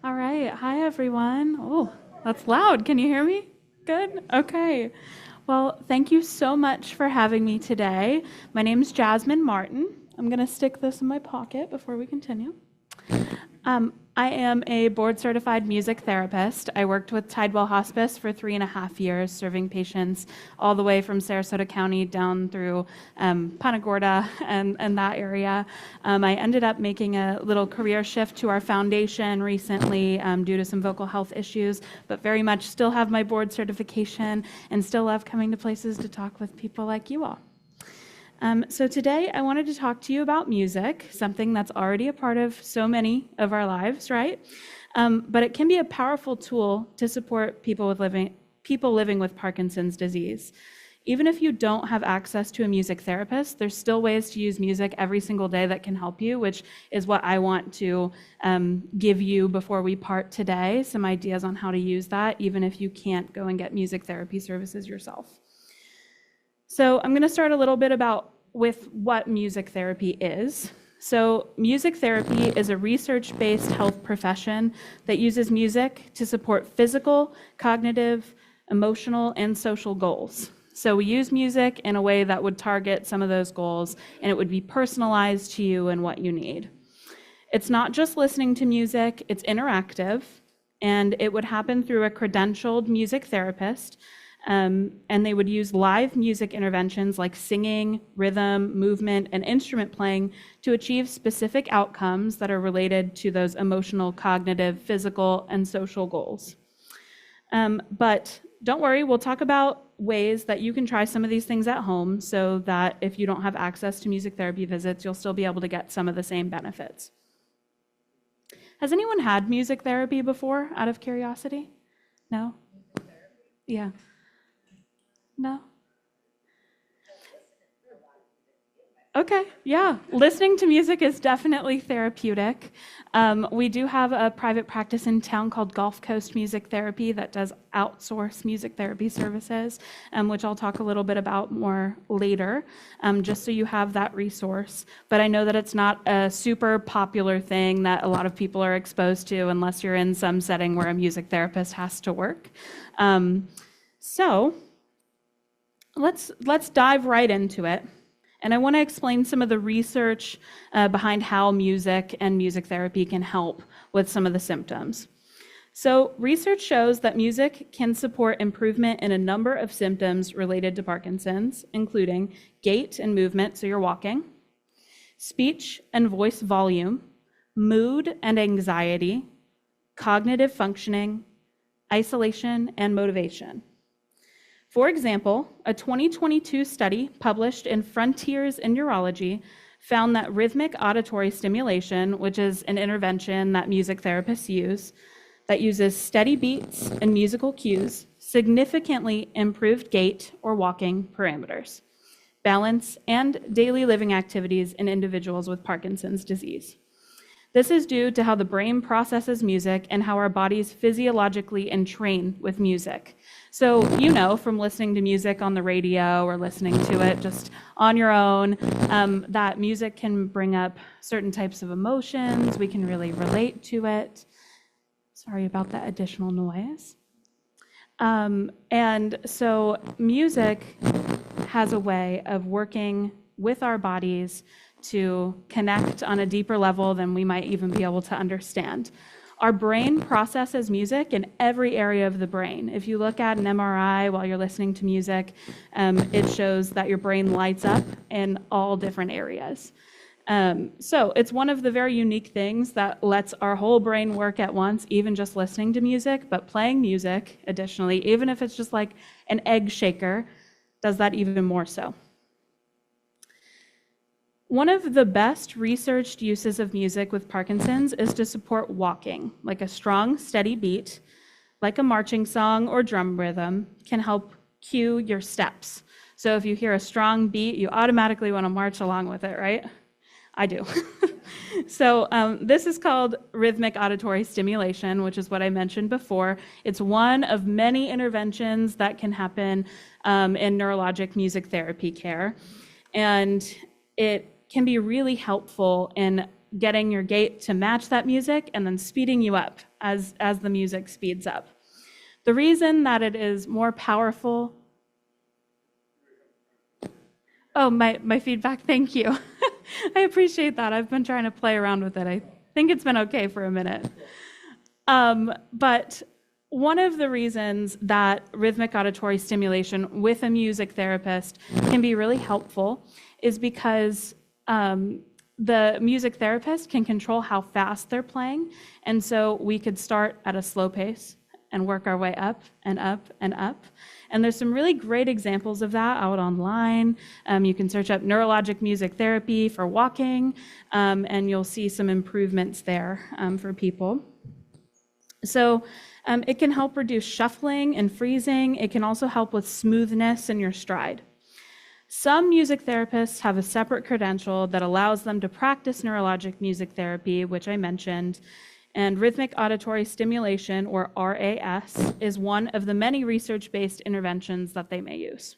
All right. Hi, everyone. Oh, that's loud. Can you hear me? Good. Okay. Well, thank you so much for having me today. My name is Jasmine Martin. I'm going to stick this in my pocket before we continue. I am a board certified music therapist. I worked with Tidewell Hospice for 3.5 years, serving patients all the way from Sarasota County down through Punta Gorda and that area. I ended up making a little career shift to our foundation recently due to some vocal health issues, but very much still have my board certification and still love coming to places to talk with people like you all. So today I wanted to talk to you about music, something that's already a part of so many of our lives, right? But it can be a powerful tool to support people living with Parkinson's disease. Even if you don't have access to a music therapist, there's still ways to use music every single day that can help you, which is what I want to give you before we part today, some ideas on how to use that, even if you can't go and get music therapy services yourself. So I'm going to start a little bit with what music therapy is. So music therapy is a research-based health profession that uses music to support physical, cognitive, emotional, and social goals. So we use music in a way that would target some of those goals, and it would be personalized to you and what you need. It's not just listening to music, it's interactive, and it would happen through a credentialed music therapist. And they would use live music interventions like singing, rhythm, movement, and instrument playing to achieve specific outcomes that are related to those emotional, cognitive, physical, and social goals. But don't worry, we'll talk about ways that you can try some of these things at home so that if you don't have access to music therapy visits, you'll still be able to get some of the same benefits. Has anyone had music therapy before, out of curiosity? No? Yeah. No? Okay, yeah. Listening to music is definitely therapeutic. We do have a private practice in town called Gulf Coast Music Therapy that does outsource music therapy services, which I'll talk a little bit about more later, just so you have that resource. But I know that it's not a super popular thing that a lot of people are exposed to unless you're in some setting where a music therapist has to work. So let's dive right into it. And I want to explain some of the research behind how music and music therapy can help with some of the symptoms. So research shows that music can support improvement in a number of symptoms related to Parkinson's, including gait and movement, so you're walking, speech and voice volume, mood and anxiety, cognitive functioning, isolation, and motivation. For example, a 2022 study published in Frontiers in Neurology found that rhythmic auditory stimulation, which is an intervention that music therapists use, that uses steady beats and musical cues, significantly improved gait or walking parameters, balance, and daily living activities in individuals with Parkinson's disease. This is due to how the brain processes music and how our bodies physiologically entrain with music. So you know from listening to music on the radio or listening to it just on your own, that music can bring up certain types of emotions. We can really relate to it. Sorry about that additional noise. And so music has a way of working with our bodies to connect on a deeper level than we might even be able to understand. Our brain processes music in every area of the brain. If you look at an MRI while you're listening to music, it shows that your brain lights up in all different areas. So it's one of the very unique things that lets our whole brain work at once, even just listening to music, but playing music, additionally, even if it's just like an egg shaker, does that even more so. One of the best researched uses of music with Parkinson's is to support walking, like a strong, steady beat, like a marching song or drum rhythm, can help cue your steps. So if you hear a strong beat, you automatically want to march along with it, right? I do. So this is called rhythmic auditory stimulation, which is what I mentioned before. It's one of many interventions that can happen in neurologic music therapy care. And it can be really helpful in getting your gait to match that music and then speeding you up as the music speeds up. The reason that it is more powerful. Oh, my feedback, thank you. I appreciate that. I've been trying to play around with it. I think it's been okay for a minute. But one of the reasons that rhythmic auditory stimulation with a music therapist can be really helpful is because the music therapist can control how fast they're playing. And so we could start at a slow pace and work our way up and up and up. And there's some really great examples of that out online. You can search up neurologic music therapy for walking, and you'll see some improvements there for people. So it can help reduce shuffling and freezing. It can also help with smoothness in your stride. Some music therapists have a separate credential that allows them to practice neurologic music therapy, which I mentioned. And rhythmic auditory stimulation, or RAS, is one of the many research-based interventions that they may use.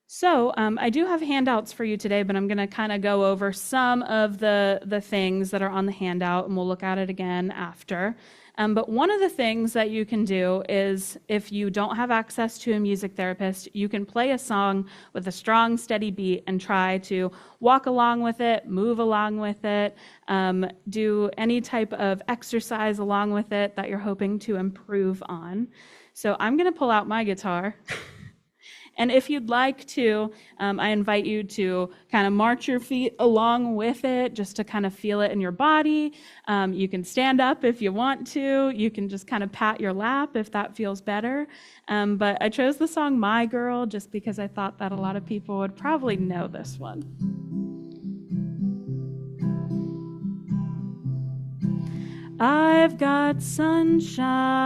So I do have handouts for you today, but I'm going to kind of go over some of the things that are on the handout, and we'll look at it again after. But one of the things that you can do is, if you don't have access to a music therapist, you can play a song with a strong, steady beat and try to walk along with it, move along with it, do any type of exercise along with it that you're hoping to improve on. So I'm going to pull out my guitar. And if you'd like to, I invite you to kind of march your feet along with it, just to kind of feel it in your body. You can stand up if you want to. You can just kind of pat your lap if that feels better. But I chose the song My Girl just because I thought that a lot of people would probably know this one. I've got sunshine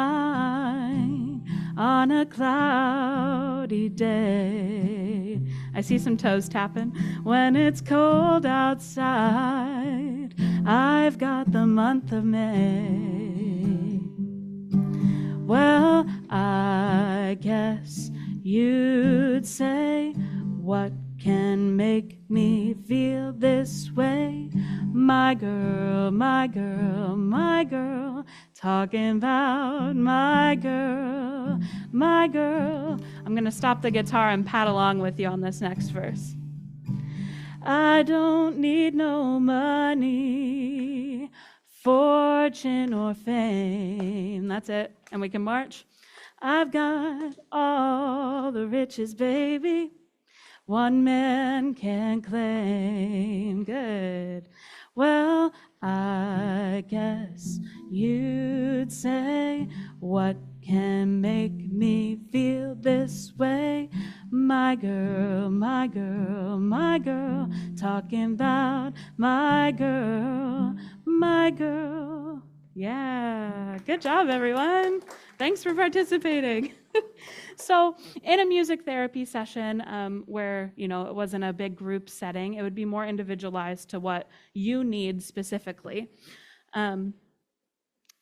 on a cloudy day. I see some toes tapping. When it's cold outside, I've got the month of May. Well, I guess you'd say, what can make me feel this way? My girl, my girl, my girl, talking about my girl, my girl. I'm going to stop the guitar and pat along with you on this next verse. I don't need no money, fortune, or fame. That's it. And we can march. I've got all the riches, baby, one man can claim. Good. Well, I guess you'd say, what can make me feel this way? My girl, my girl, my girl, talking about my girl, my girl. Yeah, good job, everyone. Thanks for participating. So in a music therapy session where, it wasn't a big group setting, it would be more individualized to what you need specifically.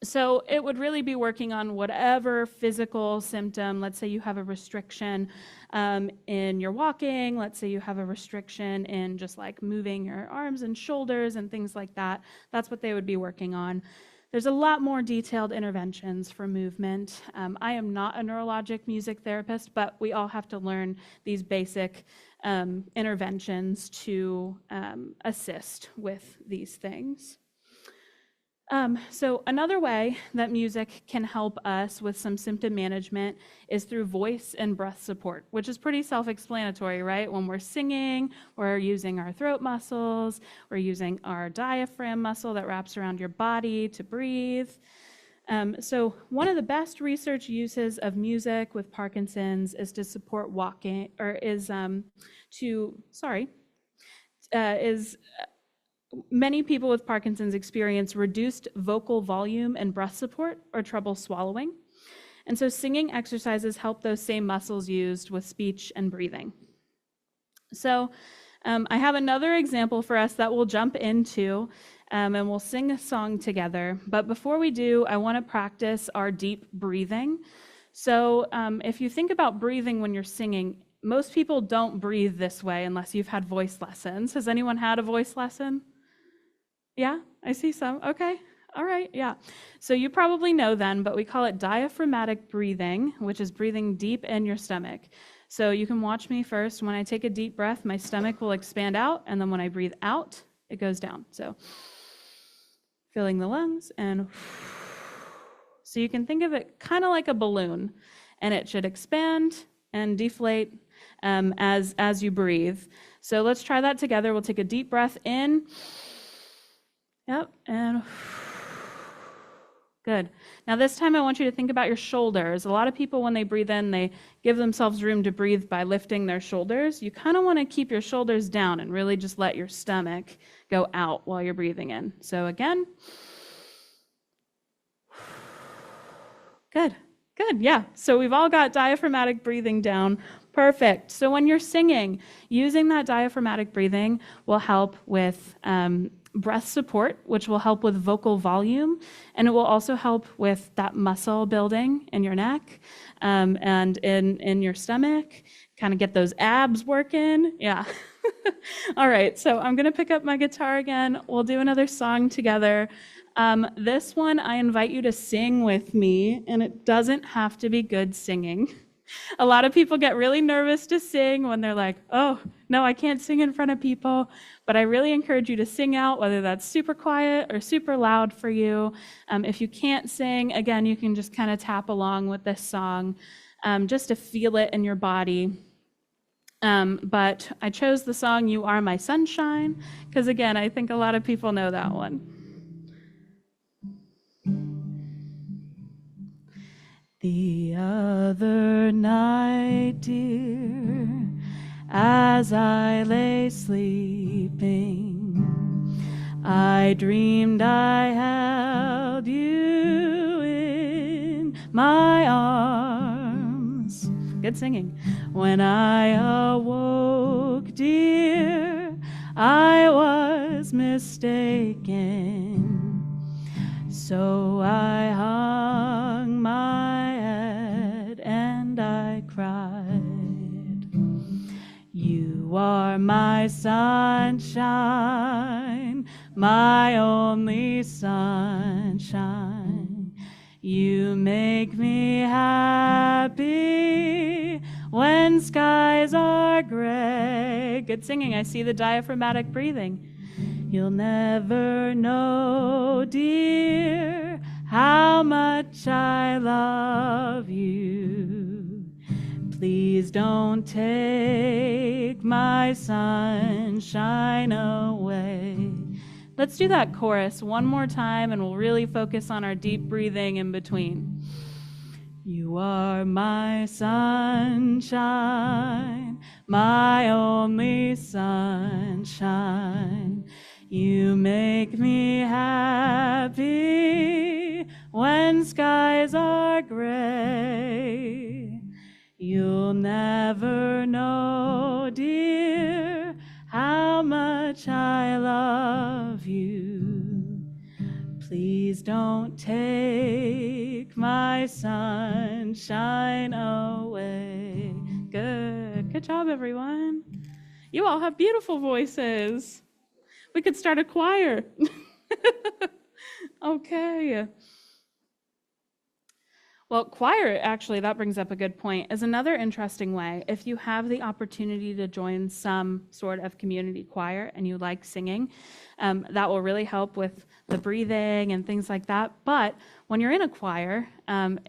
So it would really be working on whatever physical symptom. Let's say you have a restriction in your walking. Let's say you have a restriction in just like moving your arms and shoulders and things like that. That's what they would be working on. There's a lot more detailed interventions for movement. I am not a neurologic music therapist, but we all have to learn these basic interventions to assist with these things. So another way that music can help us with some symptom management is through voice and breath support, which is pretty self-explanatory, right? When we're singing, we're using our throat muscles, we're using our diaphragm muscle that wraps around your body to breathe. So one of the best research uses of music with Parkinson's is to support walking, or many people with Parkinson's experience reduced vocal volume and breath support or trouble swallowing. And so singing exercises help those same muscles used with speech and breathing. So I have another example for us that we'll jump into, and we'll sing a song together. But before we do, I want to practice our deep breathing. So if you think about breathing when you're singing, most people don't breathe this way unless you've had voice lessons. Has anyone had a voice lesson? Yeah, I see some. Okay. All right, yeah. So you probably know then, but we call it diaphragmatic breathing, which is breathing deep in your stomach. So you can watch me first. When I take a deep breath, my stomach will expand out, and then when I breathe out, it goes down. So filling the lungs and so you can think of it kind of like a balloon, and it should expand and deflate as you breathe. So let's try that together. We'll take a deep breath in. Yep, and good. Now this time I want you to think about your shoulders. A lot of people, when they breathe in, they give themselves room to breathe by lifting their shoulders. You kind of want to keep your shoulders down and really just let your stomach go out while you're breathing in. So again. Good, yeah. So we've all got diaphragmatic breathing down. Perfect. So when you're singing, using that diaphragmatic breathing will help with breath support, which will help with vocal volume, and it will also help with that muscle building in your neck and in your stomach, kind of get those abs working. Yeah. All right, so I'm going to pick up my guitar again. We'll do another song together. This one, I invite you to sing with me, and it doesn't have to be good singing. A lot of people get really nervous to sing when they're like, oh, no, I can't sing in front of people. But I really encourage you to sing out, whether that's super quiet or super loud for you. If you can't sing, again, you can just kind of tap along with this song just to feel it in your body. But I chose the song You Are My Sunshine because, again, I think a lot of people know that one. The other night, dear, as I lay sleeping, I dreamed I held you in my arms. Good singing. When I awoke, dear, I was mistaken. So I hung my head and I cried. You are my sunshine, my only sunshine. You make me happy when skies are gray. Good singing. I see the diaphragmatic breathing. You'll never know, dear, how much I love you. Please don't take my sunshine away. Let's do that chorus one more time, and we'll really focus on our deep breathing in between. You are my sunshine, my only sunshine. You make me happy when skies are gray. You'll never know, dear, how much I love you. Please don't take my sunshine away. Good job, everyone. You all have beautiful voices. We could start a choir. Okay. Well, choir, actually, that brings up a good point, is another interesting way. If you have the opportunity to join some sort of community choir and you like singing, that will really help with the breathing and things like that. But when you're in a choir,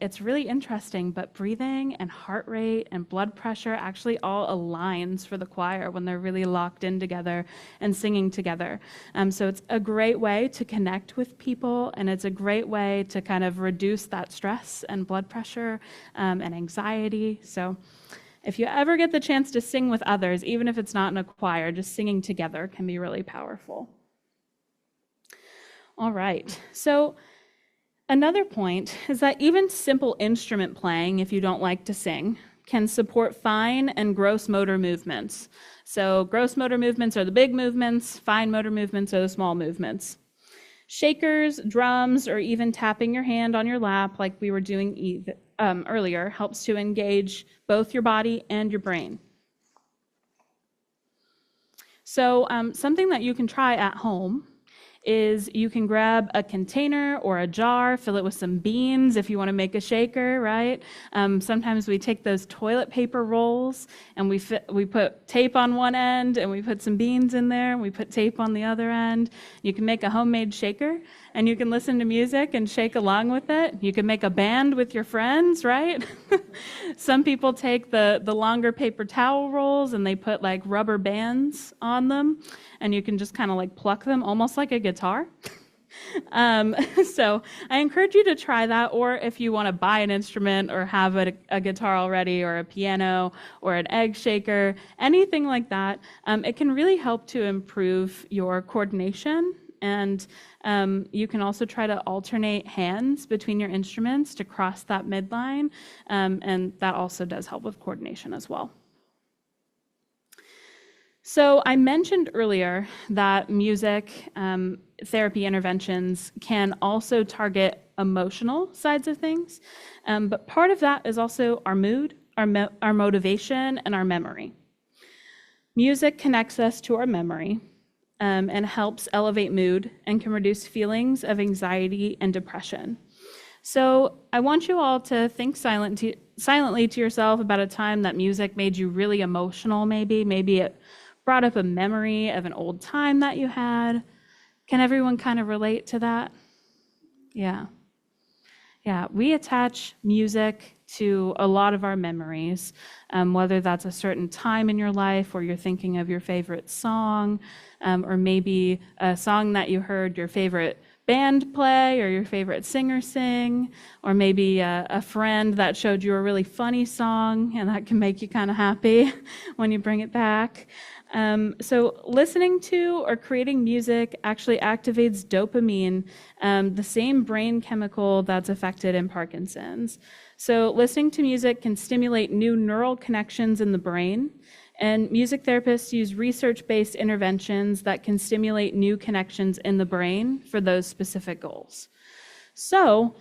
it's really interesting, but breathing and heart rate and blood pressure actually all aligns for the choir when they're really locked in together and singing together. So it's a great way to connect with people, and it's a great way to kind of reduce that stress and blood pressure and anxiety. So if you ever get the chance to sing with others, even if it's not in a choir, just singing together can be really powerful. All right, so another point is that even simple instrument playing, if you don't like to sing, can support fine and gross motor movements. So gross motor movements are the big movements, fine motor movements are the small movements. Shakers, drums, or even tapping your hand on your lap like we were doing earlier helps to engage both your body and your brain. So something that you can try at home is you can grab a container or a jar, fill it with some beans if you want to make a shaker, right? Sometimes we take those toilet paper rolls and we put tape on one end and we put some beans in there and we put tape on the other end. You can make a homemade shaker and you can listen to music and shake along with it. You can make a band with your friends, right? Some people take the longer paper towel rolls and they put like rubber bands on them and you can just kind of like pluck them almost like a guitar. So I encourage you to try that, or if you want to buy an instrument or have a guitar already or a piano or an egg shaker, anything like that, it can really help to improve your coordination. And you can also try to alternate hands between your instruments to cross that midline, and that also does help with coordination as well. So I mentioned earlier that music therapy interventions can also target emotional sides of things, but part of that is also our mood, our motivation, and our memory. Music connects us to our memory and helps elevate mood and can reduce feelings of anxiety and depression. So I want you all to think silently to yourself about a time that music made you really emotional, maybe it brought up a memory of an old time that you had. Can everyone kind of relate to that? Yeah, we attach music to a lot of our memories, whether that's a certain time in your life or you're thinking of your favorite song, or maybe a song that you heard your favorite band play or your favorite singer sing, or maybe a friend that showed you a really funny song and that can make you kind of happy when you bring it back. So listening to or creating music actually activates dopamine, the same brain chemical that's affected in Parkinson's. So listening to music can stimulate new neural connections in the brain, and music therapists use research-based interventions that can stimulate new connections in the brain for those specific goals. So,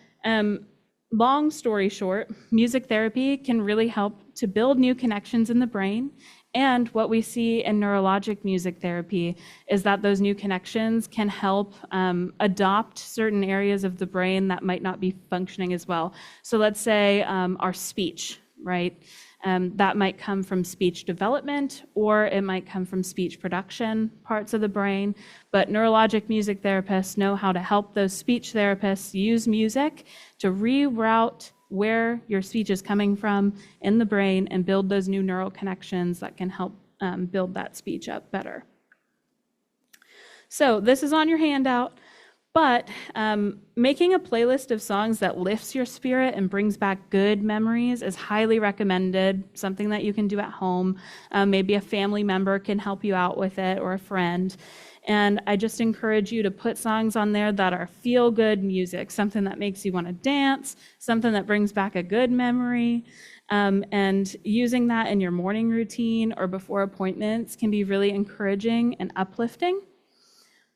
long story short, music therapy can really help to build new connections in the brain. And what we see in neurologic music therapy is that those new connections can help adopt certain areas of the brain that might not be functioning as well. So let's say our speech, right? That might come from speech development, or it might come from speech production parts of the brain. But neurologic music therapists know how to help those speech therapists use music to reroute where your speech is coming from in the brain and build those new neural connections that can help build that speech up better. So this is on your handout, but making a playlist of songs that lifts your spirit and brings back good memories is highly recommended, something that you can do at home. Maybe a family member can help you out with it, or a friend. And I just encourage you to put songs on there that are feel-good music, something that makes you want to dance, something that brings back a good memory. And using that in your morning routine or before appointments can be really encouraging and uplifting.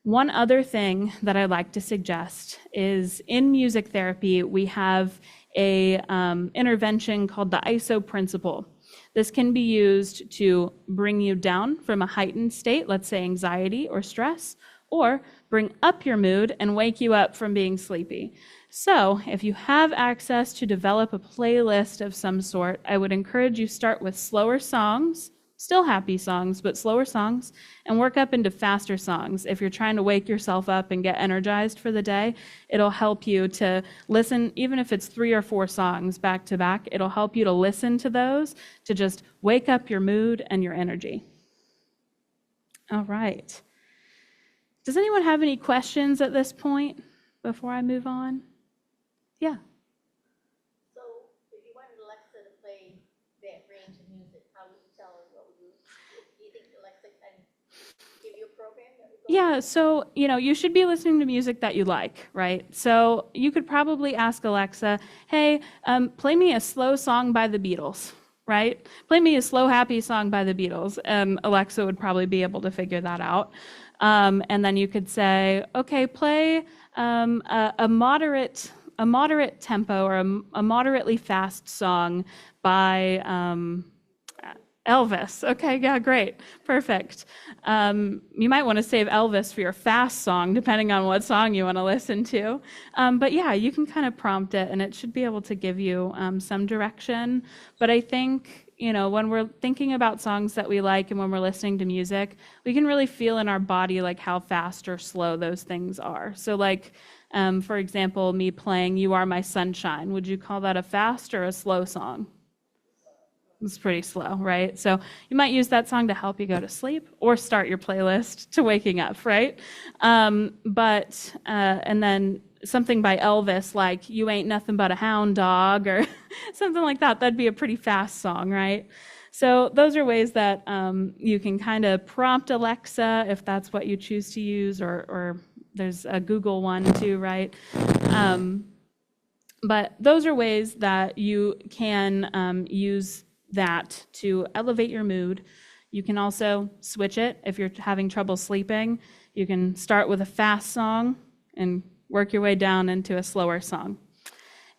One other thing that I like to suggest is in music therapy, we have a intervention called the ISO principle. This can be used to bring you down from a heightened state, let's say anxiety or stress, or bring up your mood and wake you up from being sleepy. So if you have access to develop a playlist of some sort, I would encourage you start with slower songs, still happy songs, but slower songs, and work up into faster songs. If you're trying to wake yourself up and get energized for the day, it'll help you to listen, even if it's 3 or 4 songs back to back, it'll help you to listen to those to just wake up your mood and your energy. All right. Does anyone have any questions at this point before I move on? Yeah. So if you wanted Alexa to play that range of music, how would you tell her what would you? Do you think Alexa can give you a program that would go? Yeah, so, you should be listening to music that you like, right? So you could probably ask Alexa, hey, play me a slow song by the Beatles, right? Play me a slow, happy song by the Beatles. Alexa would probably be able to figure that out. And then you could say, okay, play a moderate tempo or a moderately fast song by Elvis. Okay, yeah, great. Perfect. You might want to save Elvis for your fast song, depending on what song you want to listen to. But yeah, you can kind of prompt it, and it should be able to give you some direction. But I think, when we're thinking about songs that we like and when we're listening to music, we can really feel in our body like how fast or slow those things are. So like, for example, me playing You Are My Sunshine, would you call that a fast or a slow song? It's pretty slow, right? So you might use that song to help you go to sleep or start your playlist to waking up, right? And then something by Elvis, like You Ain't Nothing But a Hound Dog, or something like that. That'd be a pretty fast song, right? So those are ways that you can kind of prompt Alexa if that's what you choose to use, or there's a Google one too, right? But those are ways that you can use that to elevate your mood. You can also switch it if you're having trouble sleeping. You can start with a fast song and work your way down into a slower song.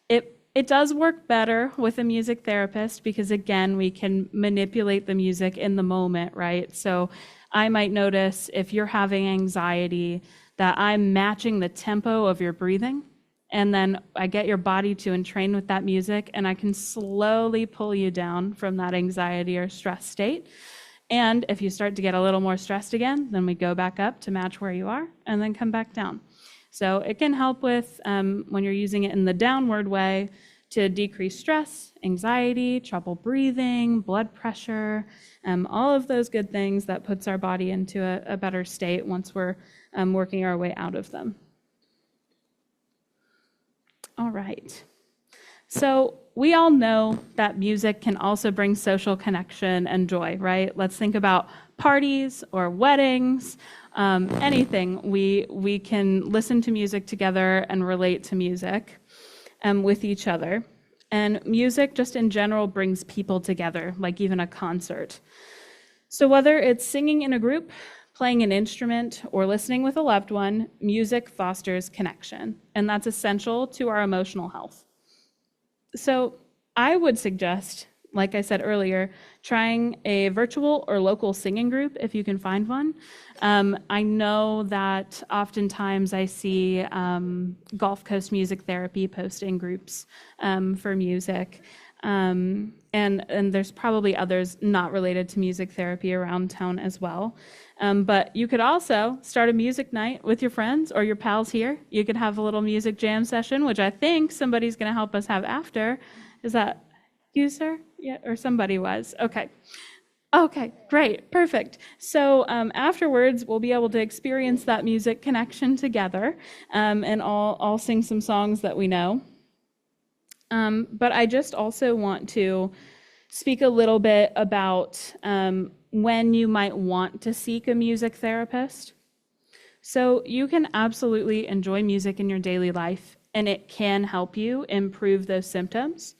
It does work better with a music therapist because, again, we can manipulate the music in the moment, right? So I might notice if you're having anxiety that I'm matching the tempo of your breathing, and then I get your body to entrain with that music, and I can slowly pull you down from that anxiety or stress state. And if you start to get a little more stressed again, then we go back up to match where you are and then come back down. So it can help with, when you're using it in the downward way, to decrease stress, anxiety, trouble breathing, blood pressure, all of those good things that puts our body into a better state once we're working our way out of them. All right. So we all know that music can also bring social connection and joy, right? Let's think about parties or weddings, anything. We can listen to music together and relate to music with each other. And music just in general brings people together, like even a concert. So whether it's singing in a group, playing an instrument, or listening with a loved one, music fosters connection, and that's essential to our emotional health. So I would suggest, like I said earlier, trying a virtual or local singing group if you can find one. I know that oftentimes I see Gulf Coast Music Therapy posting groups for music. And there's probably others not related to music therapy around town as well. But you could also start a music night with your friends or your pals here. You could have a little music jam session, which I think somebody's going to help us have after. Is that you, sir? Yeah, or somebody was. Okay. Okay, great, perfect. So afterwards, we'll be able to experience that music connection together, and all sing some songs that we know. But I just also want to speak a little bit about when you might want to seek a music therapist. So you can absolutely enjoy music in your daily life, and it can help you improve those symptoms.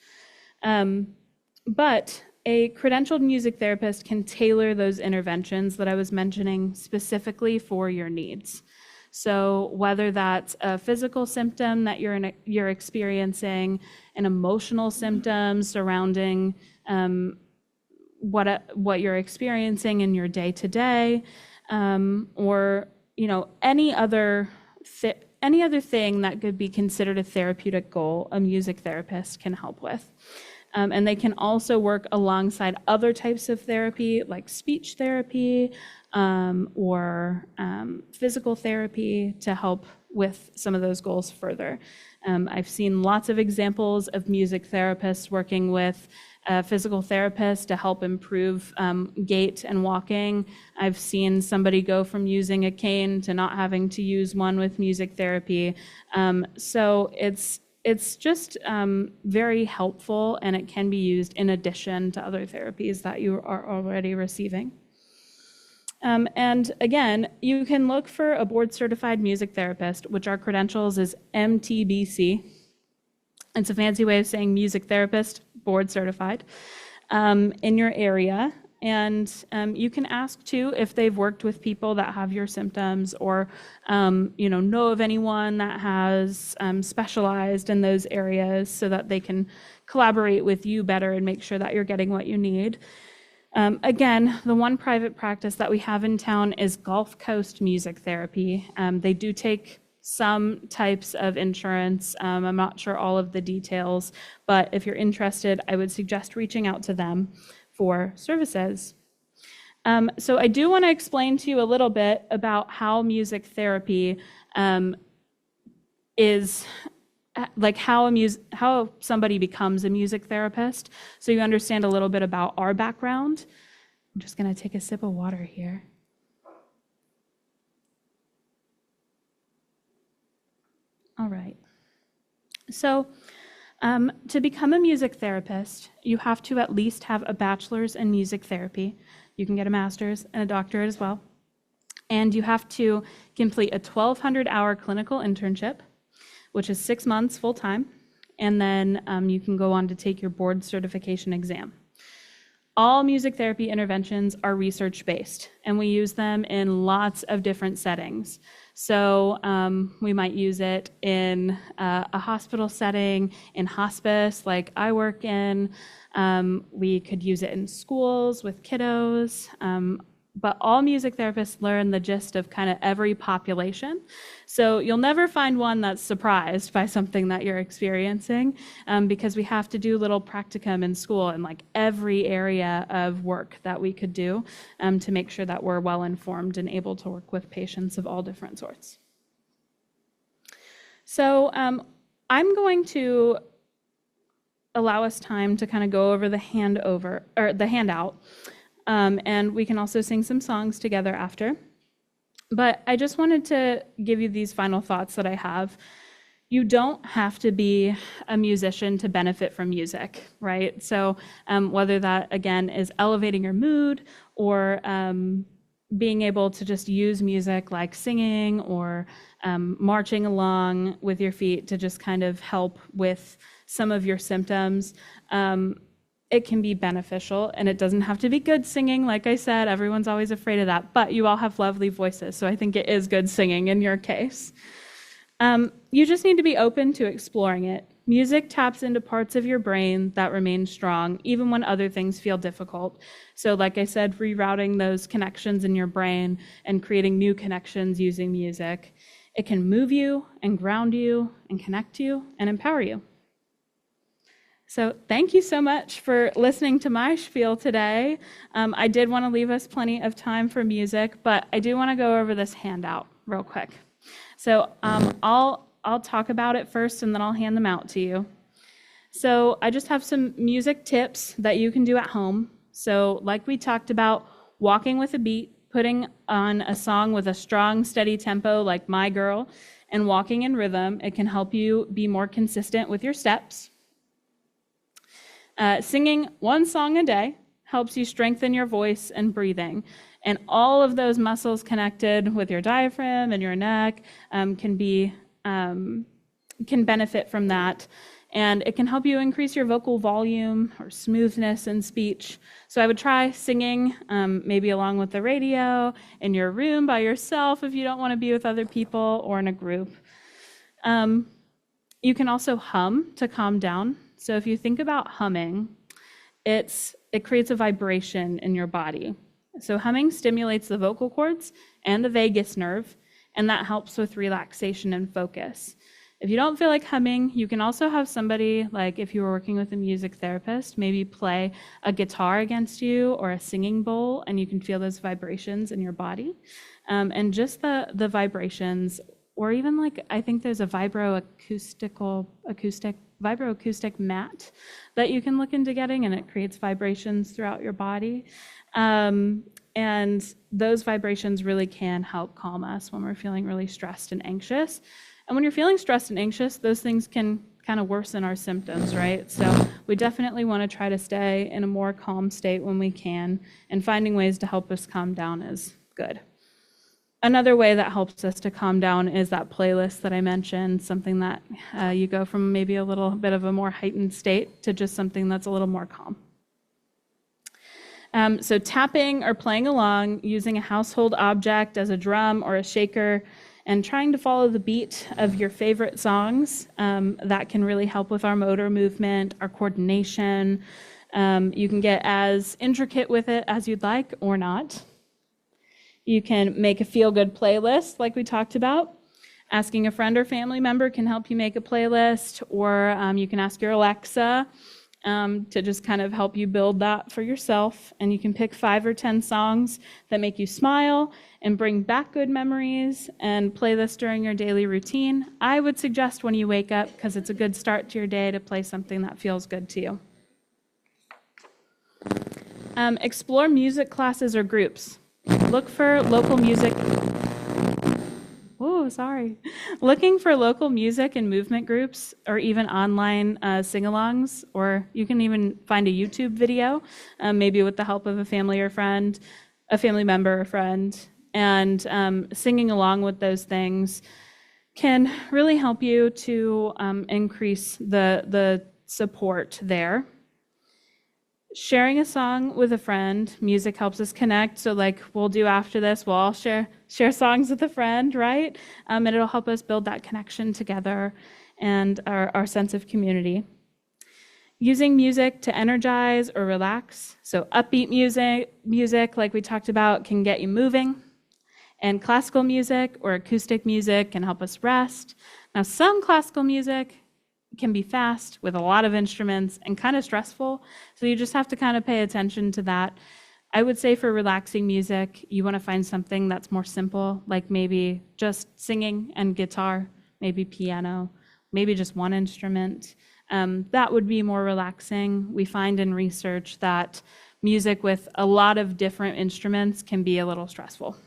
But a credentialed music therapist can tailor those interventions that I was mentioning specifically for your needs. So whether that's a physical symptom that you're experiencing, an emotional symptom surrounding what you're experiencing in your day to day, or any other thing that could be considered a therapeutic goal, a music therapist can help with. And they can also work alongside other types of therapy, like speech therapy or physical therapy, to help with some of those goals further. I've seen lots of examples of music therapists working with a physical therapist to help improve gait and walking. I've seen somebody go from using a cane to not having to use one with music therapy. So it's just very helpful, and it can be used in addition to other therapies that you are already receiving. And again, you can look for a board-certified music therapist, which our credentials is MTBC. It's a fancy way of saying music therapist, board-certified, in your area. And you can ask, too, if they've worked with people that have your symptoms, or know of anyone that has specialized in those areas, so that they can collaborate with you better and make sure that you're getting what you need. Again, the one private practice that we have in town is Gulf Coast Music Therapy. They do take some types of insurance. I'm not sure all of the details, but if you're interested, I would suggest reaching out to them for services. So I do want to explain to you a little bit about how music therapy is like how somebody becomes a music therapist, so you understand a little bit about our background. I'm just going to take a sip of water here. All right. So to become a music therapist, you have to at least have a bachelor's in music therapy. You can get a master's and a doctorate as well. And you have to complete a 1,200-hour clinical internship, which is 6 months full-time, and then you can go on to take your board certification exam. All music therapy interventions are research-based, and we use them in lots of different settings. So we might use it in a hospital setting, in hospice, like I work in. We could use it in schools with kiddos. But all music therapists learn the gist of kind of every population. So you'll never find one that's surprised by something that you're experiencing, because we have to do little practicum in school in like every area of work that we could do to make sure that we're well informed and able to work with patients of all different sorts. So I'm going to allow us time to kind of go over the handout. And we can also sing some songs together after. But I just wanted to give you these final thoughts that I have. You don't have to be a musician to benefit from music, right? So whether that, again, is elevating your mood or being able to just use music like singing or marching along with your feet to just kind of help with some of your symptoms, it can be beneficial, and it doesn't have to be good singing. Like I said, everyone's always afraid of that, but you all have lovely voices, so I think it is good singing in your case. You just need to be open to exploring it. Music taps into parts of your brain that remain strong, even when other things feel difficult. So like I said, rerouting those connections in your brain and creating new connections using music. It can move you and ground you and connect you and empower you. So thank you so much for listening to my spiel today. I did want to leave us plenty of time for music, but I do want to go over this handout real quick. So I'll talk about it first, and then I'll hand them out to you. So I just have some music tips that you can do at home. So like we talked about, walking with a beat, putting on a song with a strong, steady tempo like My Girl, and walking in rhythm. It can help you be more consistent with your steps. Singing one song a day helps you strengthen your voice and breathing. And all of those muscles connected with your diaphragm and your neck can benefit from that. And it can help you increase your vocal volume or smoothness in speech. So I would try singing, maybe along with the radio, in your room by yourself if you don't want to be with other people, or in a group. You can also hum to calm down. So if you think about humming, it creates a vibration in your body. So humming stimulates the vocal cords and the vagus nerve, and that helps with relaxation and focus. If you don't feel like humming, you can also have somebody, like if you were working with a music therapist, maybe play a guitar against you or a singing bowl, and you can feel those vibrations in your body. And just the vibrations, or even like, I think there's a vibroacoustic mat that you can look into getting, and it creates vibrations throughout your body. And those vibrations really can help calm us when we're feeling really stressed and anxious. And when you're feeling stressed and anxious, those things can kind of worsen our symptoms, right? So we definitely want to try to stay in a more calm state when we can, and finding ways to help us calm down is good. Another way that helps us to calm down is that playlist that I mentioned, something that you go from maybe a little bit of a more heightened state to just something that's a little more calm. So tapping or playing along, using a household object as a drum or a shaker, and trying to follow the beat of your favorite songs, that can really help with our motor movement, our coordination, You can get as intricate with it as you'd like or not. You can make a feel-good playlist like we talked about. Asking a friend or family member can help you make a playlist, or you can ask your Alexa to just kind of help you build that for yourself. And you can pick 5 or 10 songs that make you smile and bring back good memories and play this during your daily routine. I would suggest when you wake up, because it's a good start to your day, to play something that feels good to you. Explore music classes or groups. Look for local music. Oh, sorry. Looking for local music and movement groups, or even online sing-alongs, or you can even find a YouTube video, maybe with the help of a family or friend, a family member or friend, and singing along with those things can really help you to increase the support there. Sharing a song with a friend, music helps us connect. So like we'll do after this, we'll all share songs with a friend, right? And it'll help us build that connection together and our sense of community. Using music to energize or relax. So upbeat music, like we talked about, can get you moving. And classical music or acoustic music can help us rest. Now, some classical music can be fast with a lot of instruments and kind of stressful. So you just have to kind of pay attention to that. I would say for relaxing music, you want to find something that's more simple, like maybe just singing and guitar, maybe piano, maybe just one instrument. That would be more relaxing. We find in research that music with a lot of different instruments can be a little stressful.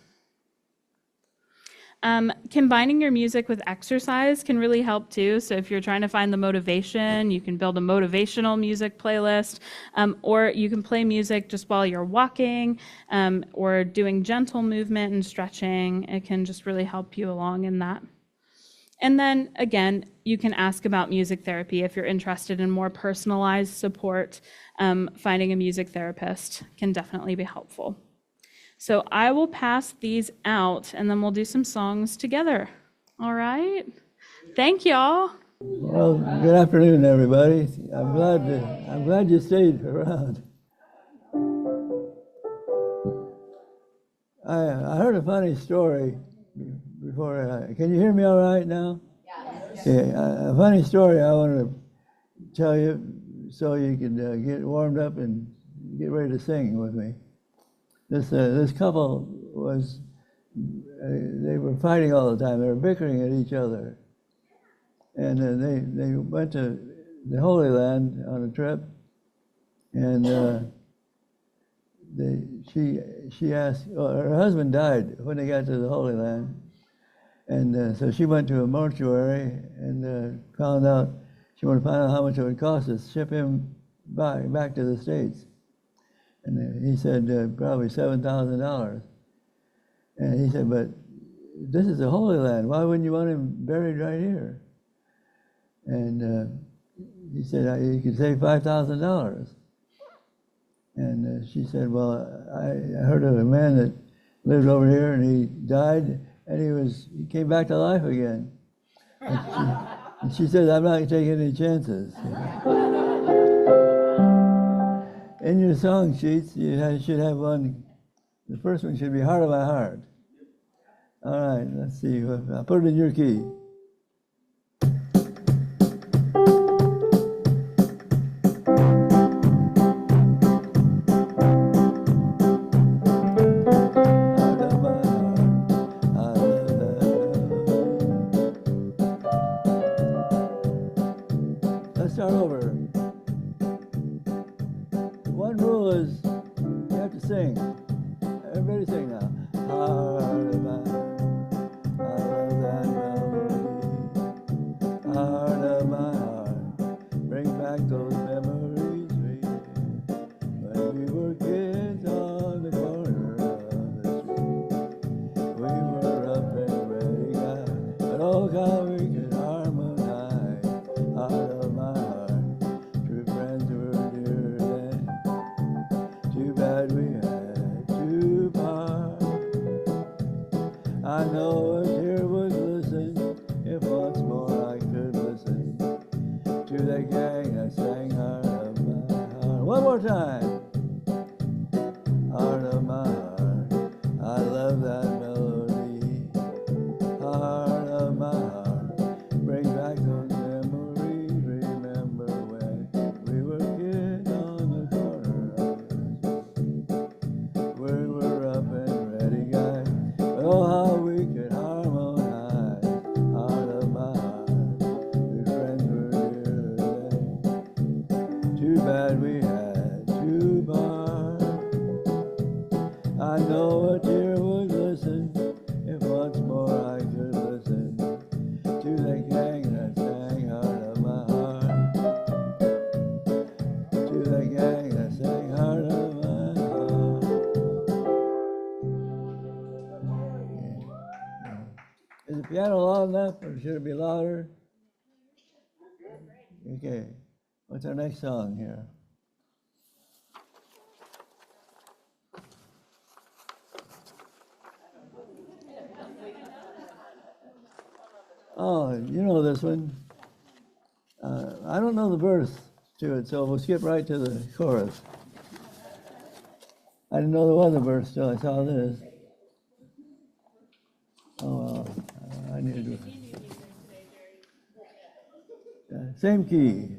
Combining your music with exercise can really help too. So if you're trying to find the motivation, you can build a motivational music playlist, or you can play music just while you're walking, or doing gentle movement and stretching. It can just really help you along in that. And then again, you can ask about music therapy if you're interested in more personalized support. Finding a music therapist can definitely be helpful. So I will pass these out, and then we'll do some songs together. All right? Thank y'all. Well, good afternoon, everybody. I'm glad you stayed around. I heard a funny story before. Can you hear me all right now? Yes. Yeah, a funny story I want to tell you so you can get warmed up and get ready to sing with me. This couple was, they were fighting all the time. They were bickering at each other. And they went to the Holy Land on a trip, and she asked, well, her husband died when they got to the Holy Land, and so she went to a mortuary and found out, she wanted to find out how much it would cost to ship him back to the States. And he said probably $7,000. And he said, but this is the Holy Land. Why wouldn't you want him buried right here? And he said, you could save $5,000. And she said, well, I heard of a man that lived over here and he died and he came back to life again. And she said, I'm not taking any chances. In your song sheets, you should have one. The first one should be Heart of My Heart. All right, let's see. I'll put it in your key. Let's start over. One rule is you have to sing. Everybody sing now. Heart of my heart, I love that melody. Heart of my heart, bring back those memories we had when we were kids on the corner of the street. We were up and ready, God, but oh God, we could harmonize. Heart of my heart, true friends were dearer than. Too bad we had to part. I know a tear would listen if once more I could listen to that gang that sang Heart of My Heart. one more time. Heart of my heart, I love that melody. Heart of my heart, bring back those memories. Remember when we were kids on the corner of we were up and ready, guys. Oh, how we could harmonize. Heart of my heart, we friends were dear today. Too bad we had to part. I know a tear would listen if once more I could listen to the gang that sang Heart of my heart. To the gang that sang Heart of my heart. Is the piano loud enough or should it be louder? Okay. What's our next song here? Oh, you know this one. I don't know the verse to it, so we'll skip right to the chorus. I didn't know there was a verse till I saw this. Oh, well, I need to do it. Same key.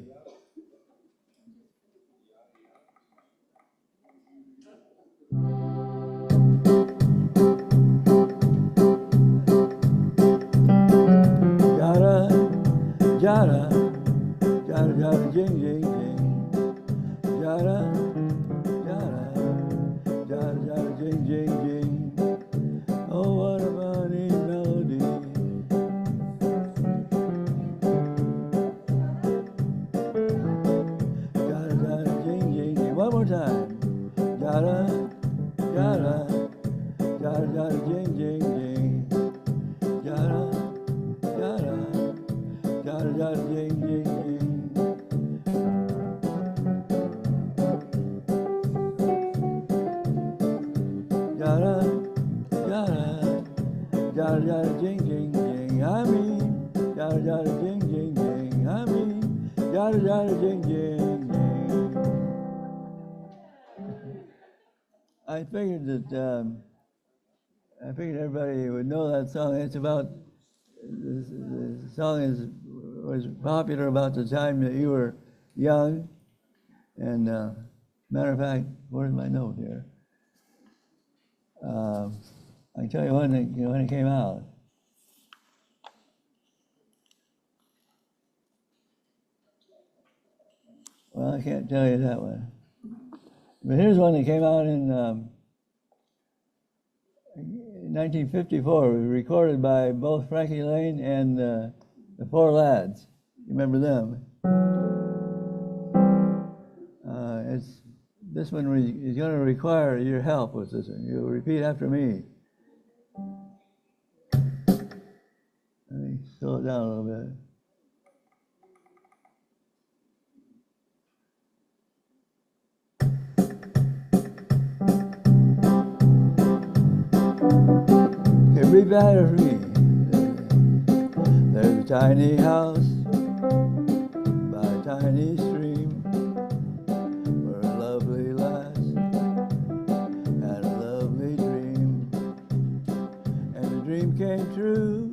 Jada, jada, jada, jing, jing, jing. Jada, jada, jada, jada, jing, jing, jing. Oh, what a funny melody. Jada, jada, jing, jing, jing. One more time. Jada, jada, jada, jada, jing, jing, jing. Jada, jada. Jada, jada, jing, jing, jing. Jada, jada, jada, jada, jing, jing, jing. I mean, jada, jada, jing, jing, jing. I mean, jada, jada, jing, jing, jing. I figured that I figured everybody would know that song. It's about the song was popular about the time that you were young. And matter of fact, where's my note here? I can tell you when it came out. Well, I can't tell you that one. But here's one that came out in 1954. It was recorded by both Frankie Laine and the Four Lads. You remember them? This one is going to require your help with this one. You'll repeat after me. Let me slow it down a little bit. Okay, repeat after me. There's a tiny house by a tiny stream where a lovely lass had a lovely dream, and the dream came true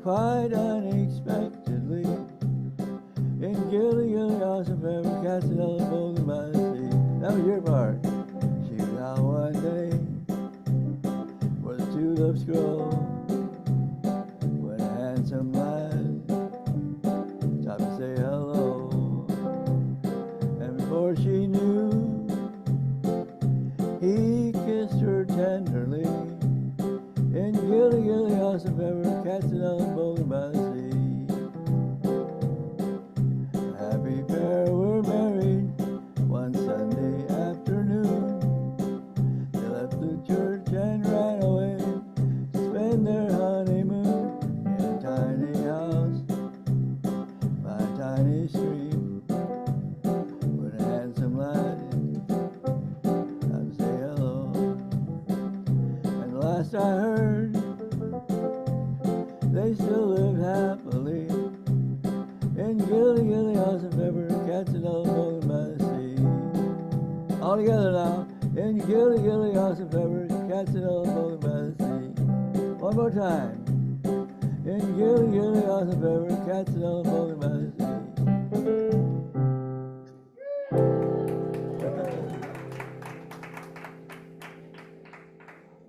quite unexpectedly in Gilly Gilly House of Every Castle Boulder by the sea. That was your part. She was out one day where the tulips grow, when a handsome lad stopped to say hello, and before she knew, he kissed her tenderly in Gilly Gilly House of Ever, Castle Boulder by the sea. A happy pair were married one Sunday afternoon. They left the church and ran away to spend their honeymoon in a tiny house by a tiny stream with a handsome lad out to say hello. And the last I heard, they still lived happily in Gilly Gilly House of Ever, Castle Boulder by the sea. All together now. In Gilly Gilly House of Pepper, cats and all both by the sea. One more time. In Gilly Gilly House of Pepper, cats and all both by the sea.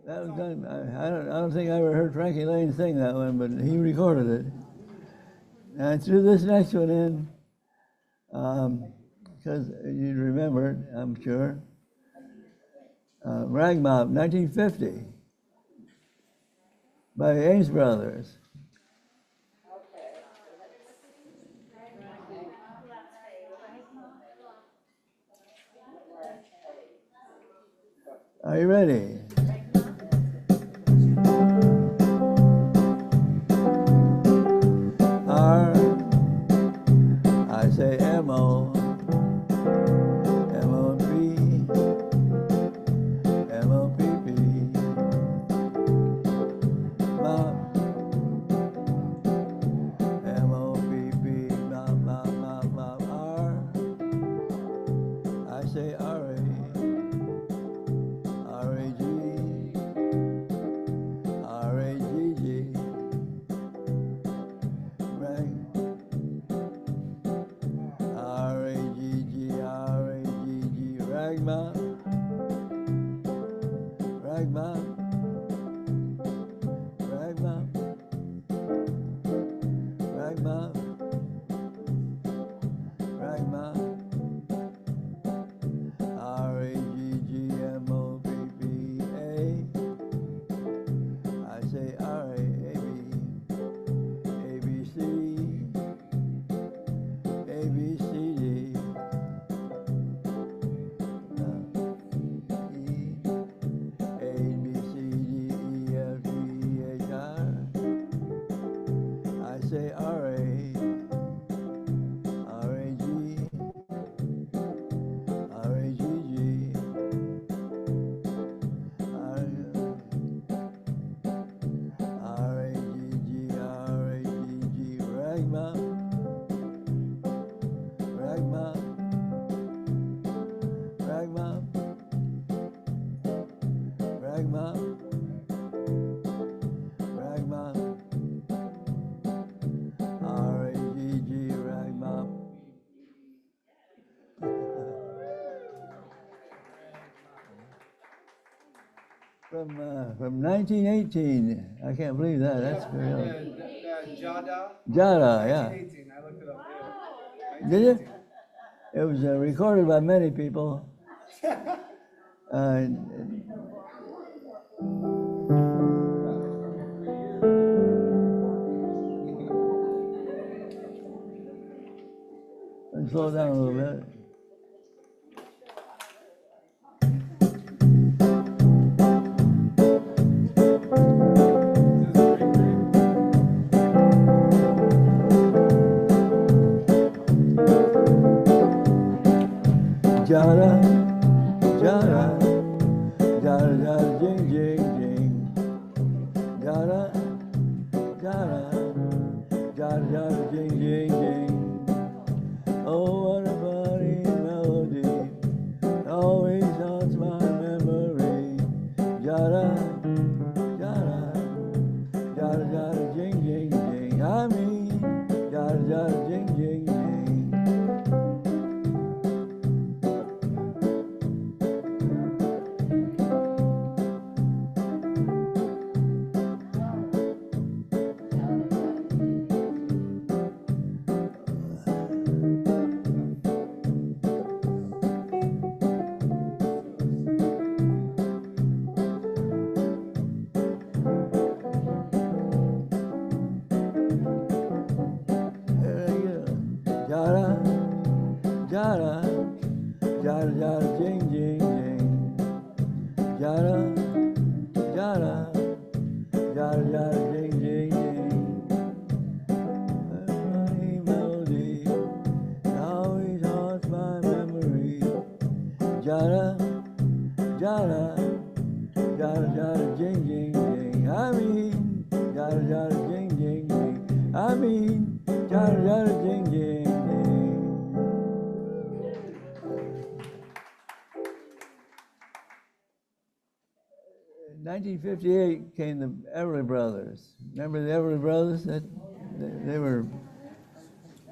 That was done. I don't think I ever heard Frankie Lane sing that one, but he recorded it. And I threw this next one in because you remember it, I'm sure. Rag Mob, 1950, by Ames Brothers. Are you ready? R, I say M-O, M-O-P, M-O-P-P, Mop, M-O-P-P, Mop, Mop, Mop, Mop, R, I say R-A, R-A-G, R-A-G-G, Rag, R-A-G-G, R-A-G-G, Ragma, Ragma, Ragma, Ragma, Ragma, R-A-G-G-M-O-P-P-A, I say R-A-A-B, A-B-C, A-B-C-D, E, A-B-C-D-E-F-G-H-R, I say R-A, R-A-G, R-A-G-G, R-A-G-G, R-A-G-G, Ragma, Ragma, Ragma, Ragma, Ragma, R-A-G-G, Ragma. From 1918. I can't believe that. That's very old. Jada. Jada, yeah. 1918. I looked it up. Yeah. Did it? It was recorded by many people. Let's slow down a little bit. Jada, jada, jada, jada, jing, jing, jing. Jada, jada, jada, jada, jing, jing, jing. Oh, what a funny melody, always haunts my memory. Jada, jada, jada, jada, jing, jing, jing. I mean, jada, jada, jing, jing, jing. Jada, jada, jada, jada, jing, jing, jing. Jada, jada, jada, jada, jing, jing, jing. A funny melody always haunts my memory. Jada, jada, jada, jada, jing, jing, jing. I mean, jada, jada, jing, jing, jing. I mean, jada, jada, jing, jing, jing. 1958 came the Everly Brothers. Remember the Everly Brothers? They were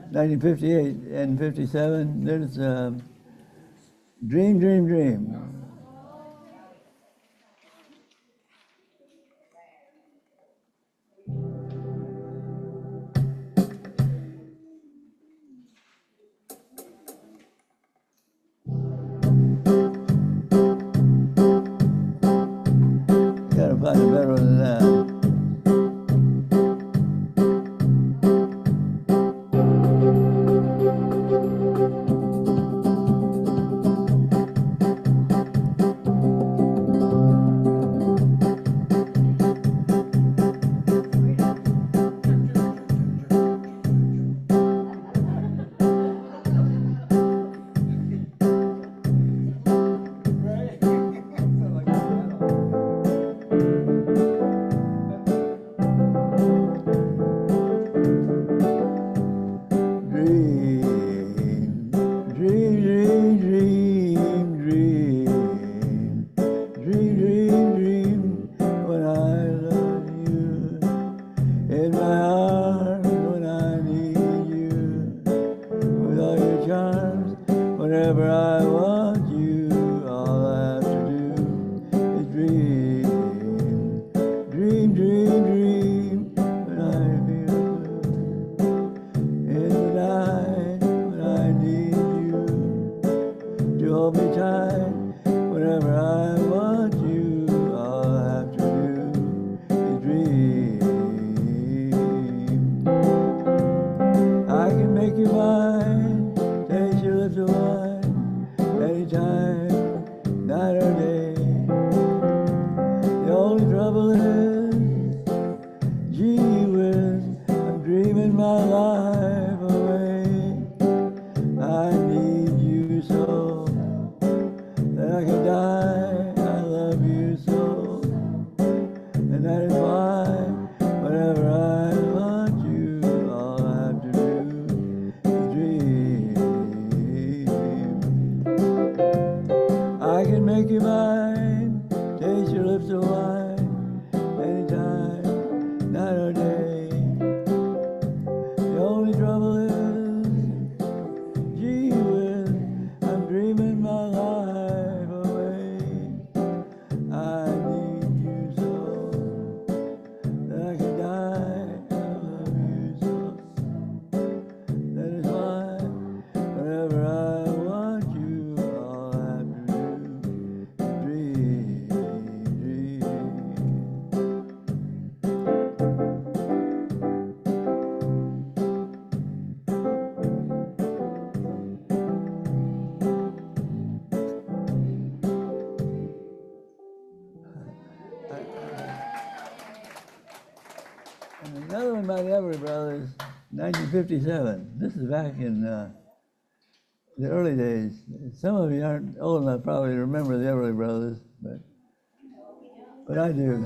1958 and 57. There's Dream, Dream, Dream. Gotta find a better one than that. Dream, dream, dream, dream, dream, dream, dream, dream, when I love you, in my arms when I need you, with all your charms, whenever I want you, all I have to do is dream, dream, dream, dream, when I feel blue. In the night when I need you to hold me tight, whenever I want you, all I have to do is dream. I can make you mine, taste your lips of wine, anytime, night or day. The only trouble is, gee whiz, I'm dreaming my life away. I need you so that I can die. I love you so, and that is why whenever I want you, all I have to do is dream. I can make you mine, taste your lips of wine, anytime, night or day. The only trouble is, gee whiz, I'm dreaming my life away. I need you so that I can die. I love you so. That is why whenever I want you, all I have to do is dream, And another one by the Everly Brothers, 1957. This is back in the early days. Some of you aren't old enough probably to remember the Everly Brothers, but I do.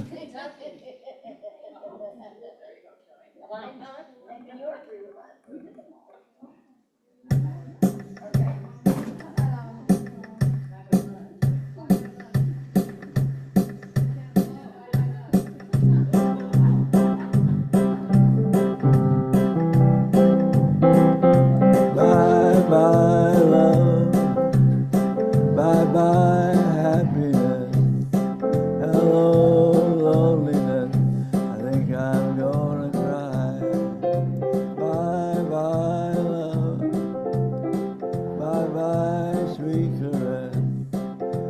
Bye bye love, bye bye happiness, hello loneliness, I think I'm gonna cry. Bye bye love, bye bye sweet caress,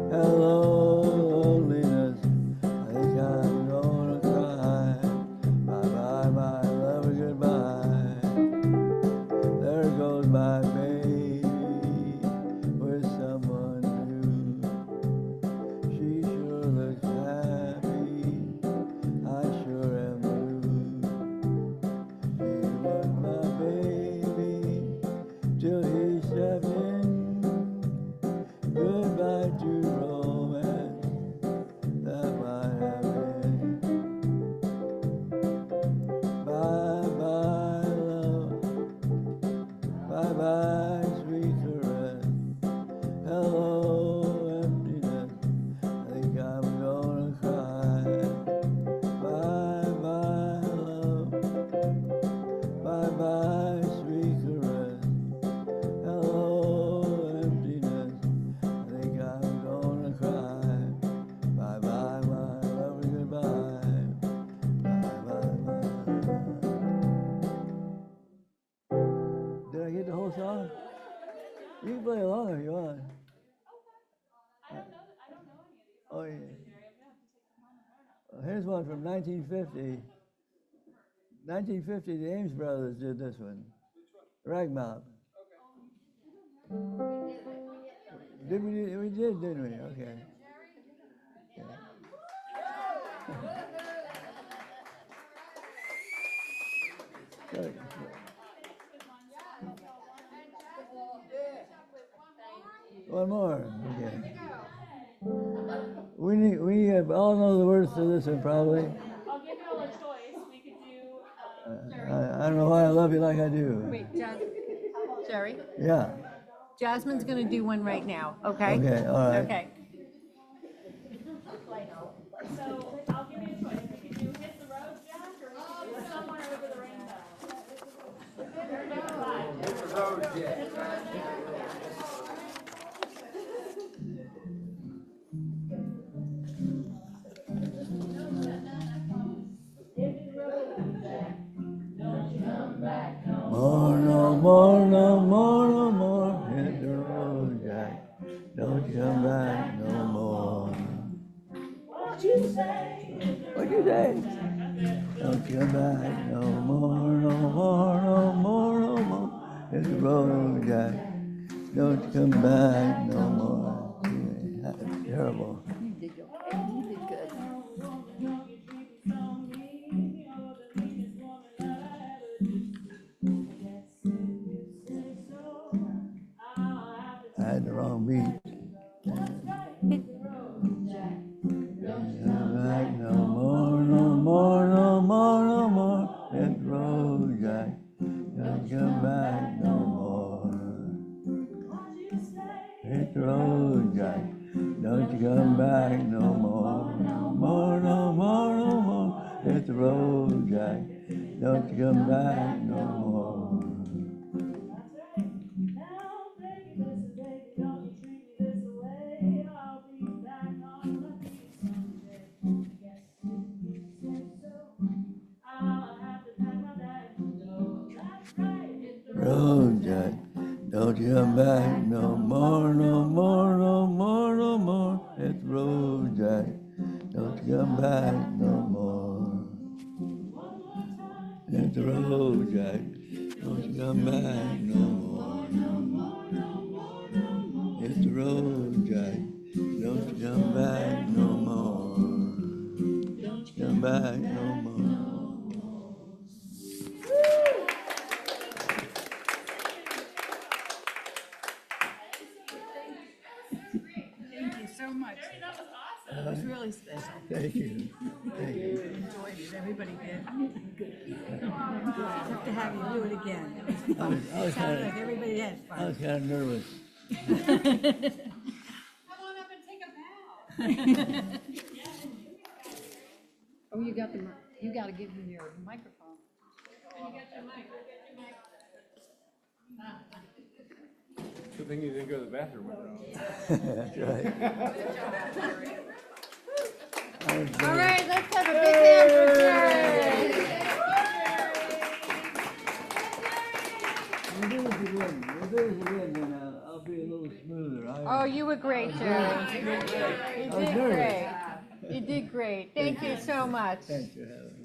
hello loneliness, I think I'm gonna cry. Bye bye my love, goodbye. There goes my baby with someone new. She sure looks happy, I sure am blue. You can play along if you want. I don't know any of these. Oh, yeah. Gary, I'm gonna have to take them home and learn them. Here's one from 1950. 1950, the Ames brothers did this one. Ragmop. We did, didn't we? Okay. Good. One more. Okay. We all know the words to this one probably. I'll give you all a choice. We could do. I don't know why I love you like I do. Wait, Jerry, Yeah. Jasmine's gonna do one right now, okay? Okay, all right. Okay. So I'll give you a choice. We could do Hit the Road Jack or we could do Somewhere Over the More, no more, no more, no more. Hit the road, Jack. Don't you come back no more. What'd you say? Don't you come back no more, no more, no more, no more. Hit the road, Jack. Don't you come back no more. Yeah, that's terrible. You did okay, you did good. I had the wrong beat. Come back no more, no more, no more, no more. Hit the road, Jack. Don't come back no more. Hit the road, Jack. Don't you come back no more. No more, no more, no more. Hit the road, Jack. Don't you come back no more. Road, Jack. Don't you come back no more, no more, no more, no more. Hit the road, Jack. Don't you come back no more. Hit the road, Jack. Don't you come back no more. Hit the road, Jack. Don't you come back no more. Don't you come back no more. Thank you so much. It was really special. Thank you. Thank you. Enjoyed it. Everybody did. Hope to have you do it again. It was fun. I was It sounded kinda- like everybody had I fun. was kind of nervous. Come on up and take a bow. Oh, you gotta give him your microphone. Good thing you didn't go to the bathroom with it That's right. All right, let's have a big hand for Jerry. We'll do this again, then I'll be a little smoother. Oh, you were great, Jerry. You did great. You did great. Thank you so much. Thanks for having me.